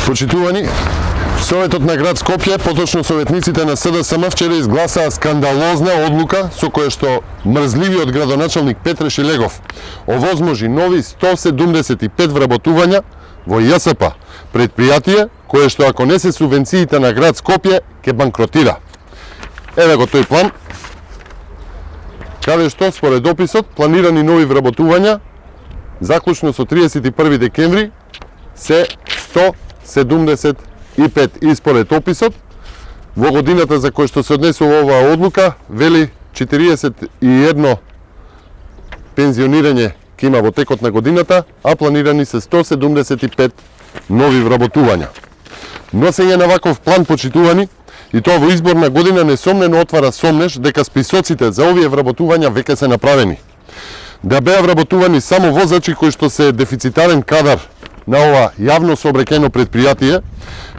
Почитувани, Советот на град Скопје, поточно советниците на СДСМ вчера изгласаа скандалозна одлука со која што мрзливиот градоначалник Петре Шилегов овозможи нови 175 вработувања во ЈСП, предпријатие кое што ако не се субвенциите на град Скопје ќе банкротира. Еве го тој план, каде што според описот планирани нови вработувања заклучно со 31 декември се 175 и според описот во годината за кој што се однесува оваа одлука вели 41 пензионирање ќе има во текот на годината, а планирани се 175 нови вработувања. Носење на ваков план, почитувани, и тоа во изборна година несомнено отвара сомнеш дека списоците за овие вработувања веќе се направени. Да беа вработувани само возачи кои што се дефицитарен кадар на ова јавно сообраќајно предпријатие,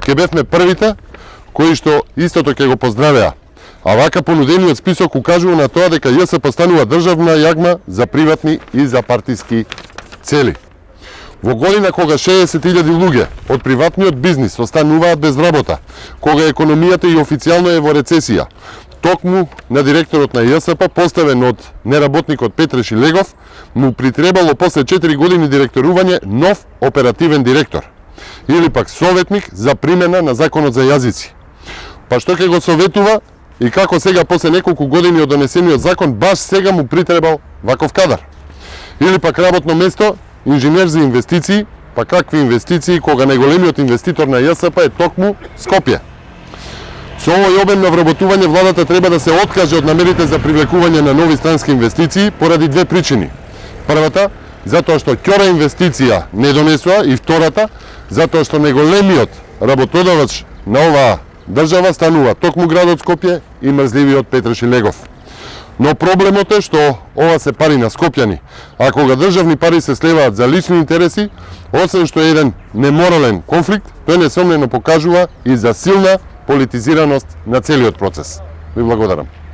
ќе бевме првите кои што истото ќе го поздравеа. А вака понудениот список укажува на тоа дека ЈСП станува државна јагма за приватни и за партиски цели. Во година кога 60.000 луѓе од приватниот бизнис остануваат без работа, кога економијата и официјално е во рецесија, токму на директорот на ЈСП, поставен од неработникот Петре Шилегов, му притребало после 4 години директорување нов оперативен директор, или пак советник за примена на законот за јазици. Па што ќе го советува и како сега после неколку години од донесениот закон баш сега му притребал ваков кадар? Или пак работно место инженер за инвестиции, па какви инвестиции кога најголемиот инвеститор на ЈСП е токму Скопје? Со овој обем на вработување владата треба да се откаже од намерите за привлекување на нови странски инвестиции поради две причини. Првата, затоа што ќора инвестиција не донесува, и втората, затоа што најголемиот работодавач на оваа држава станува токму градот Скопје и мрзливиот Петре Шилегов. Но проблемот е што ова се пари на скопјани, а кога државни пари се слеваат за лични интереси, освен што е еден неморален конфликт, тој несомнено покажува и за силна политизираност на целиот процес. Ви благодарам.